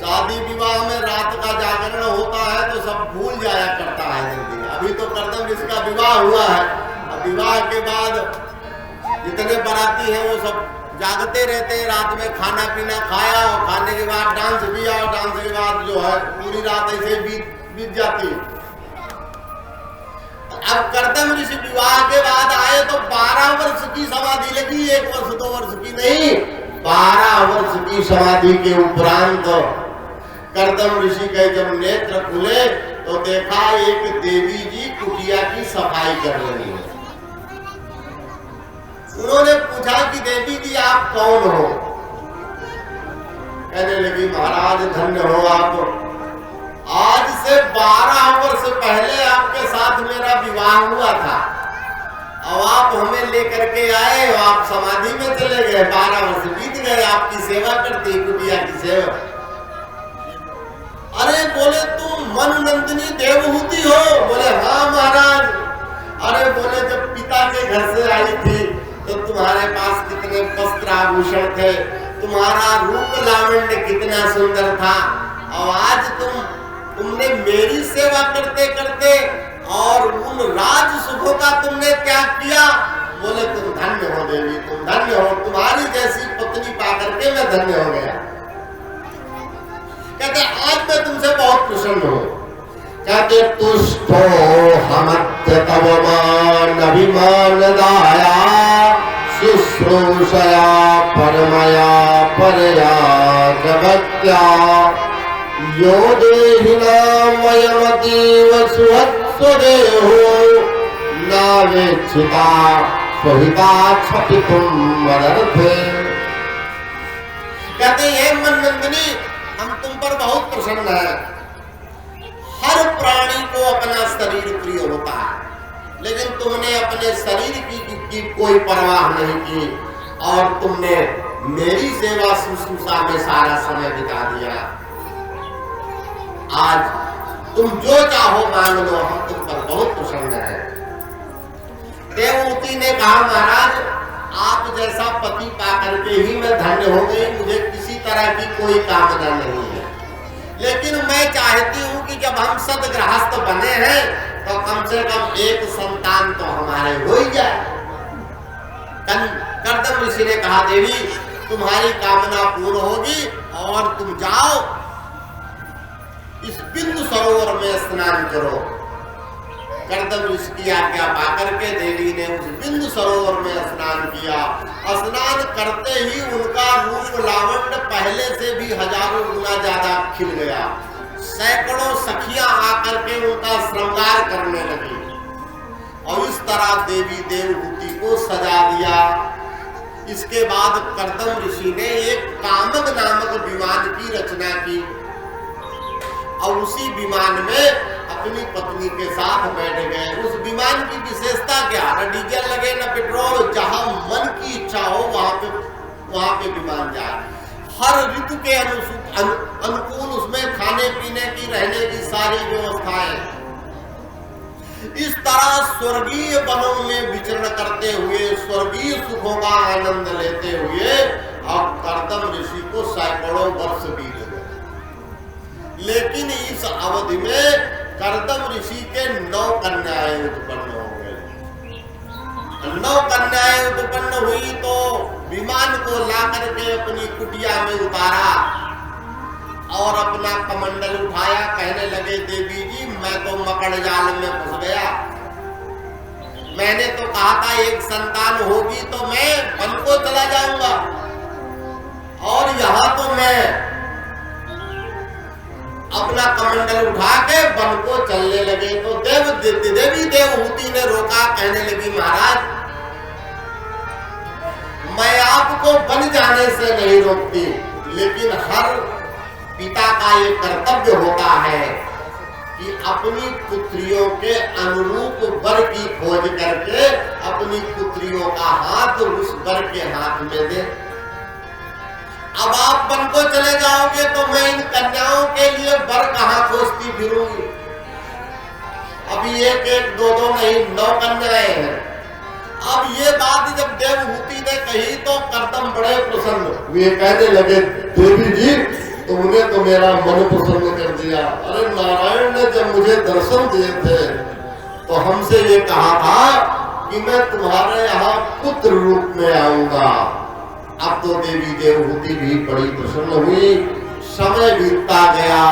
शादी विवाह में रात का जागरण होता है तो सब भूल जाया करता है जल्दी। अभी तो करदम इसका विवाह हुआ है, अब विवाह के बाद जितने बाराती हैं वो सब जागते रहते हैं, रात में खाना पीना खाया और खाने के बाद डांस किया और डांस के बाद जो है पूरी रात ऐसे बीत जाती है। अब करदम ऋषि विवाह के बाद आए तो 12 वर्ष की समाधि लगी, 1 वर्ष 2 वर्ष की नहीं, 12 वर्ष की समाधि के उपरांत करदम ऋषि के जब नेत्र खुले तो देखा एक देवी जी कुटिया की सफाई कर रही है। उन्होंने पूछा कि देवी जी आप कौन हो? कहने लगी महाराज धन्य हो आप, आज से 12 वर्ष पहले आपके साथ मेरा विवाह हुआ था, अब आप हमें लेकर के आए, आप समाधि में चले गए, 12 वर्ष बीत गए, आपकी सेवा करती कुटिया की सेवा। अरे बोले तुम मन नंदिनी देवहूति हो? बोले हाँ महाराज। अरे बोले जब पिता के घर से आई थी तो तुम्हारे पास कितने वस्त्र आभूषण थे, तुम्हारा रूप लावण्य कितना सुंदर था, और आज तुमने मेरी सेवा करते करते और उन राज सुखों का तुमने त्याग किया। बोले तुम धन्य हो देवी, तुम धन्य हो, तुम्हारी जैसी पत्नी पाकर के मैं धन्य हो गया। कहते आज मैं तुमसे बहुत प्रसन्न हूं। कहते तुष्टो हमत्य तव मान अभिमान दाया शुश्रूषया परमया परया जगत्या यो देहिना मयमतीव सुहत्स्वदेहो नावेक्षिता स्वहिता क्षपितुम मदर्थे। कहते हे मननंदिनी हम तुम पर बहुत प्रसन्न है। हर प्राणी को अपना शरीर प्रिय होता है, लेकिन तुमने अपने शरीर की कोई परवाह नहीं की और तुमने मेरी सेवा शुश्रूषा में सारा समय बिता दिया। आज तुम जो चाहो मांग लो, हम तुम पर बहुत प्रसन्न है। देवहूति ने कहा महाराज आप जैसा पति पाकर के ही मैं धन्य हो गई, मुझे किसी तरह की कोई कामना नहीं है, लेकिन मैं चाहती हूं कि जब हम सदगृहस्थ बने हैं तो कम से कम एक संतान तो हमारे हो ही जाए। करदम ऋषि ने कहा देवी तुम्हारी कामना पूर्ण होगी और तुम जाओ इस बिंदु सरोवर में स्नान करो। करदम ऋषि की आज्ञा पाकर के देवी ने उस बिंदु सरोवर में स्नान किया। स्नान करते ही उनका रूप लावण्य पहले से भी हजारों गुना ज्यादा खिल गया। सैकड़ों सखियां आकर के उनका श्रृंगार करने लगी और इस तरह देवी देवहूति को सजा दिया। इसके बाद करदम ऋषि ने एक कामद नामक विमान की रचना की और उसी विमान में अपनी पत्नी के साथ बैठ गए। उस विमान की विशेषता क्या? न डीजल लगे न पेट्रोल, जहां मन की इच्छा हो वहां पे विमान जाए। हर ऋतु के अनुकूल उसमें खाने पीने की रहने की सारी व्यवस्थाएं। इस तरह स्वर्गीय वनों में विचरण करते हुए स्वर्गीय सुखों का आनंद लेते हुए और करदम ऋषि को सैकड़ों वर्ष बीत गए। लेकिन इस अवधि में करदम ऋषि के 9 कन्याएं उत्पन्न हो गई। 9 कन्याएं उत्पन्न हुई तो विमान को ला करके अपनी कुटिया में उतारा और अपना कमंडल उठाया। कहने लगे देवी जी मैं तो मकड़ जाल में फंस गया, मैंने तो कहा था एक संतान होगी तो मैं वन को चला जाऊंगा और यहाँ तो मैं अपना कमंडल उठा के वन को चलने लगे। तो देवी देवहूति ने रोका। कहने लगी महाराज मैं आपको वन जाने से नहीं रोकती, लेकिन हर पिता का ये कर्तव्य होता है कि अपनी पुत्रियों के अनुरूप वर की खोज करके अपनी पुत्रियों का हाथ उस वर के हाथ में दे। अब आप वन को चले जाओगे तो मैं इन कन्याओं के लिए वर कहां खोजती फिरूंगी। अभी एक एक दो दो नहीं 9 कन्याएं हैं। अब ये बात जब देवहूति ने कही तो करदम बड़े प्रसन्न हुए। कहने लगे देवी जी तुमने तो मेरा मन प्रसन्न कर दिया। अरे नारायण ने जब मुझे दर्शन दिए थे तो हमसे ये कहा था कि मैं तुम्हारे यहाँ पुत्र रूप में आऊंगा। अब तो देवी देवहूति भी बड़ी प्रसन्न हुई। समय बीतता गया।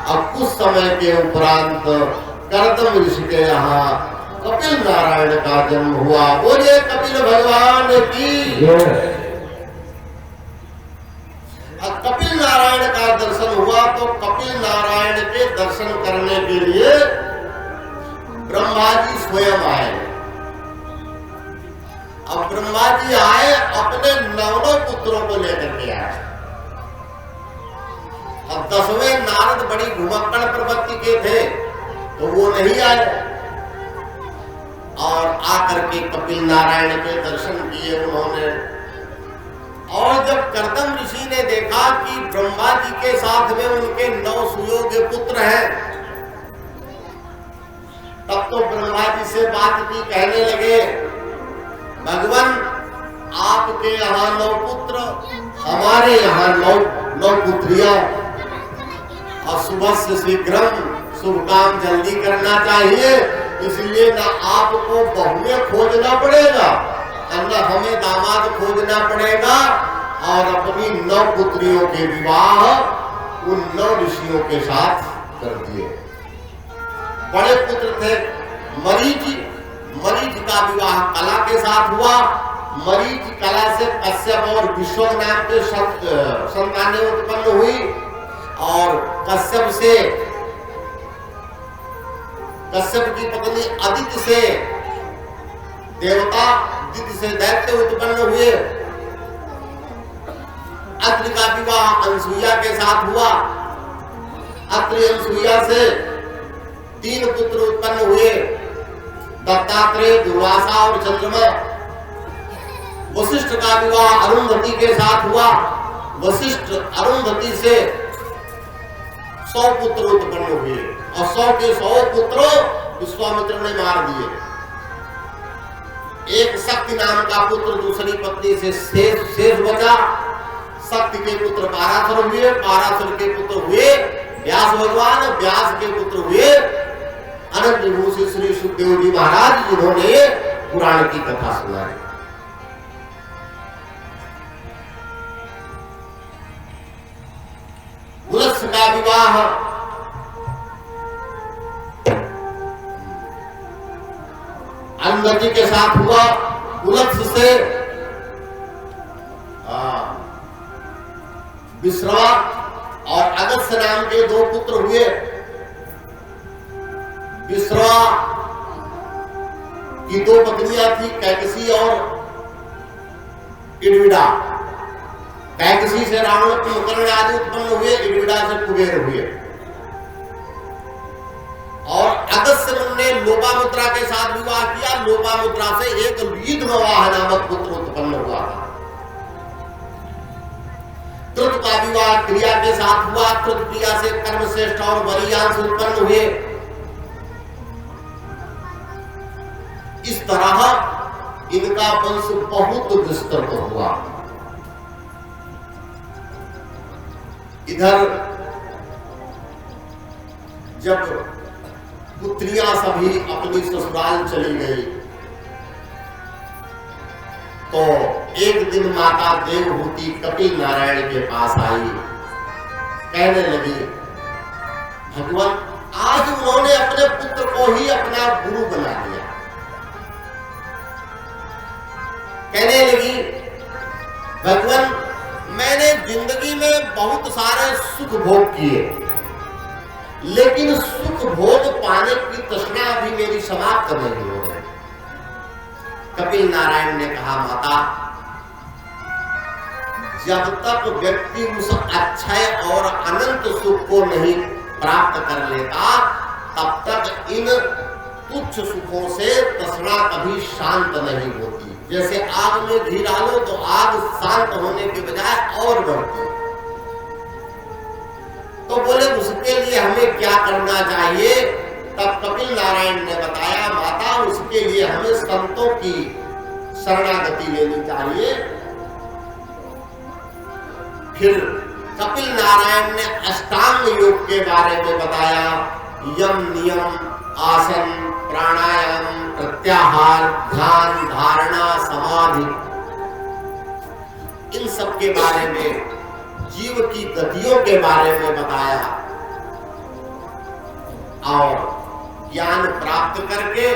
अब कुछ समय के उपरांत कर्दम ऋषि के यहाँ कपिल नारायण का जन्म हुआ। बोलिए कपिल भगवान की। कपिल नारायण का दर्शन हुआ तो कपिल नारायण के दर्शन करने के लिए ब्रह्मा जी स्वयं आए। अब ब्रह्मा जी आए, अपने 9 पुत्रों को लेकर के आए। अब 10वें नारद बड़ी घुमक्कड़ प्रवृत्ति के थे तो वो नहीं आए और आकर के कपिल नारायण के दर्शन किए उन्होंने। और जब कर्दम ऋषि ने देखा कि ब्रह्मा जी के साथ में उनके 9 सुयोग्य पुत्र हैं, तब तो ब्रह्मा जी से बात की, कहने लगे भगवान आपके यहाँ 9 पुत्र, हमारे यहाँ 9 पुत्रियां, और सुबह से शीघ्र शुभ काम जल्दी करना चाहिए। इसलिए ना आपको बहुएं खोजना पड़ेगा और हमें दामाद खोजना पड़ेगा। और अपनी 9 पुत्रियों के विवाह उन 9 ऋषियों के साथ कर दिए। बड़े पुत्र थे मरीच। मरीच का विवाह कला के साथ हुआ। मरीच कला से कश्यप और विश्व नाम के संतानें उत्पन्न हुई। और कश्यप की पत्नी अदिति से देवता, अदिति से दैत्य उत्पन्न हुए। अत्रि का विवाह अनसुईया के साथ हुआ। अत्रि अनसुईया से 3 पुत्र उत्पन्न हुए, दत्तात्रेय, दुर्वासा और चंद्रमा। वशिष्ठ का विवाह अरुंधति के साथ हुआ। वशिष्ठ अरुंधति से 100 पुत्र उत्पन्न हुए और 100 के 100 पुत्र विश्वामित्र ने मार दिए। एक शक्ति नाम का पुत्र दूसरी पत्नी से शेष बचा। शक्ति के पुत्र पाराशर हुए, पाराशर के पुत्र हुए व्यास भगवान, व्यास के पुत्र हुए अनंत विभूषित श्री सुखदेव जी महाराज, जिन्होंने पुराण की कथा सुनाई। उलस का विवाह अनुमति के साथ हुआ। उलक्ष से विश्रवा और अगस्त्य नाम के 2 पुत्र हुए। विश्रवा की 2 पत्नियां थी, कैकसी और इडविडा। कैकसी से रावण, कुंभकर्ण आदि उत्पन्न हुए, इडविडा से कुबेर हुए। और अगस्त्य ने लोपामुद्रा के साथ विवाह किया। लोपामुद्रा से एक लीधमवाह नामक पुत्र उत्पन्न हुआ था। त्रुत का विवाह क्रिया के साथ हुआ। त्रुत क्रिया से कर्मश्रेष्ठ और बलियांश उत्पन्न हुए। इस तरह इनका वंश बहुत विस्तृत हुआ। इधर जब पुत्रियां सभी अपनी ससुराल चली गई तो एक दिन माता देवहूति कपिल नारायण के पास आई। कहने लगी भगवान, आज उन्होंने अपने पुत्र को ही अपना गुरु बना लिया। कहने लगी भगवान, मैंने जिंदगी में बहुत सारे सुख भोग किए, लेकिन सुख भोग पाने की तृष्णा अभी मेरी समाप्त नहीं हो गई। कपिल नारायण ने कहा माता, जब तक व्यक्ति उस अक्षय और अनंत सुख को नहीं प्राप्त कर लेता, तब तक इन तुच्छ सुखों से तृष्णा कभी शांत नहीं होती। जैसे आग में घी डालो तो आग शांत होने के बजाय और बढ़ती। तो बोले उसके लिए हमें क्या करना चाहिए? तब कपिल नारायण ने बताया माता, उसके लिए हमें संतों की शरणागति लेनी चाहिए। फिर कपिल नारायण ने अष्टांग योग के बारे में बताया। यम, नियम, आसन, प्राणायाम, प्रत्याहार, ध्यान, धारणा, समाधि, इन सब के बारे में, जीव की गतियों के बारे में बताया। और ज्ञान प्राप्त करके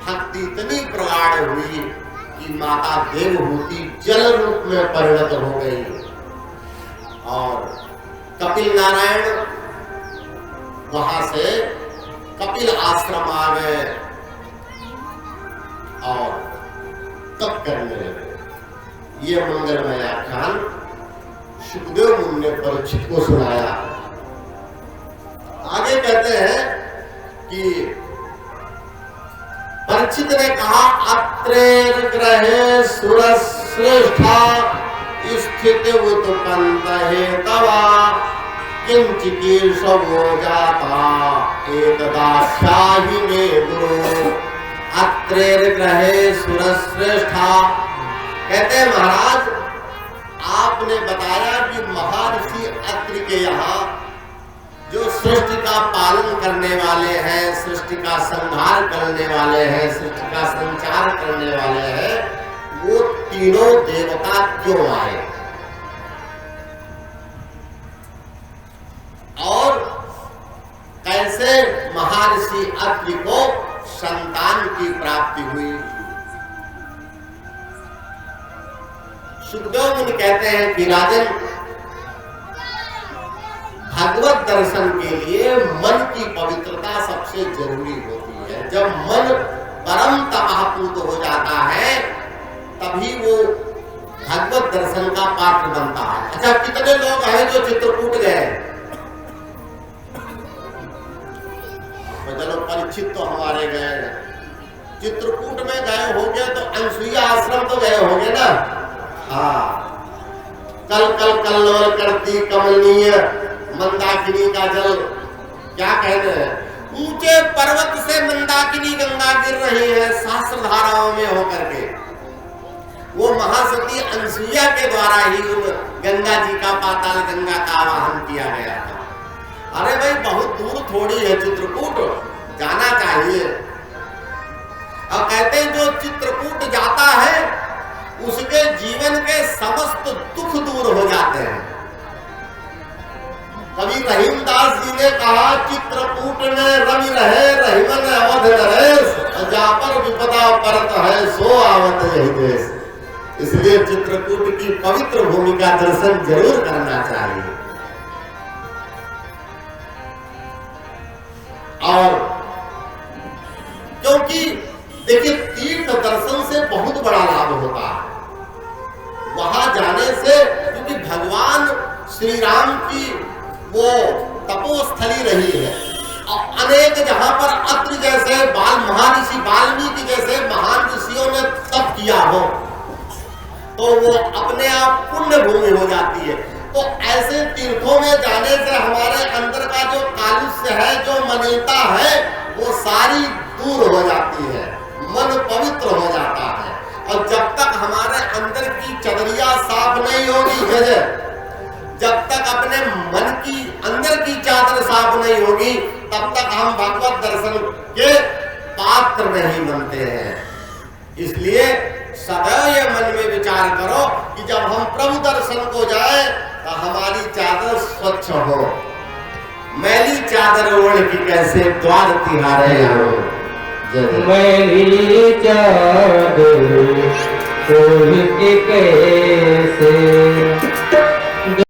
भक्ति इतनी प्रगाढ़ हुई कि माता देवहूति जल रूप में परिणत हो गई। और कपिल नारायण वहां से कपिल आश्रम आ गए और तप करने लगे। ये मंगलमय आख्यान सुखदेव मुनि ने परीक्षित को सुनाया। आगे कहते हैं कि परीक्षित ने कहा, अत्रेर ग्रहे सुरश्रेष्ठा स्थित उत्पन्न हेतवा किंचिकीर्षवो जाता एकदास्याहि मे गुरु। अत्रेर ग्रहे सुरश्रेष्ठा, कहते हैं महाराज आपने बताया कि महर्षि अत्रि के यहाँ जो सृष्टि का पालन करने वाले हैं, सृष्टि का संहार करने वाले हैं, सृष्टि का संचार करने वाले हैं, वो तीनों देवता क्यों आए और कैसे महर्षि अत्रि को संतान की प्राप्ति हुई। सुखदेव मुनि कहते हैं कि राजन, भगवत दर्शन के लिए मन की पवित्रता सबसे जरूरी होती है। जब मन परम तपःपूत हो जाता है तभी वो भगवत दर्शन का पात्र बनता है। अच्छा, कितने लोग हैं जो चित्रकूट गए? चलो परीक्षित तो हमारे गए, चित्रकूट में गए होंगे तो अनसुईया आश्रम तो गए होंगे ना। हाँ, कल कल कल्लोल करती कमलनीय मंदाकिनी का जल, क्या कहते हैं, ऊंचे पर्वत से मंदाकिनी गंगा गिर रही है सहस्र धाराओं में होकर के। वो महासती अनसुईया के द्वारा ही उन गंगा जी का पाताल गंगा का आवाहन किया गया था। अरे भाई, बहुत दूर थोड़ी है चित्रकूट, जाना चाहिए। और कहते हैं जो चित्रकूट जाता है उसके जीवन के समस्त दुख दूर हो जाते हैं। कवि रहीमदास जी ने कहा, चित्रकूट में रवि रहे रहीमन अवध नरेश, जा पर विपदा परत है सो आवत यही देश। इसलिए चित्रकूट की पवित्र भूमि का दर्शन जरूर करना चाहिए। और क्योंकि देखिए, तीर्थ दर्शन से बहुत बड़ा लाभ होता है। वहां जाने से, क्योंकि भगवान श्री राम की वो तपोस्थली रही है और अनेक जहां पर अत्रि जैसे महर्षि वाल्मीकि जैसे महान ऋषियों ने तप किया हो तो वो अपने आप पुण्य भूमि हो जाती है। तो ऐसे तीर्थों में जाने से हमारे अंदर का जो कालुष्य है, जो मलिनता है, वो सारी दूर हो जाती है, मन पवित्र हो जाता है। और जब तक हमारे अंदर की चदरिया साफ नहीं होगी, जब तक अपने मन की अंदर की चादर साफ नहीं होगी, तब तक हम भगवत दर्शन के पात्र नहीं बनते हैं। इसलिए सदैव ये मन में विचार करो कि जब हम प्रभु दर्शन को जाए तो हमारी चादर स्वच्छ हो। मैली चादर ओढ़ के कैसे द्वार तिहारे हो, मैली चादर ओढ़ के कैसे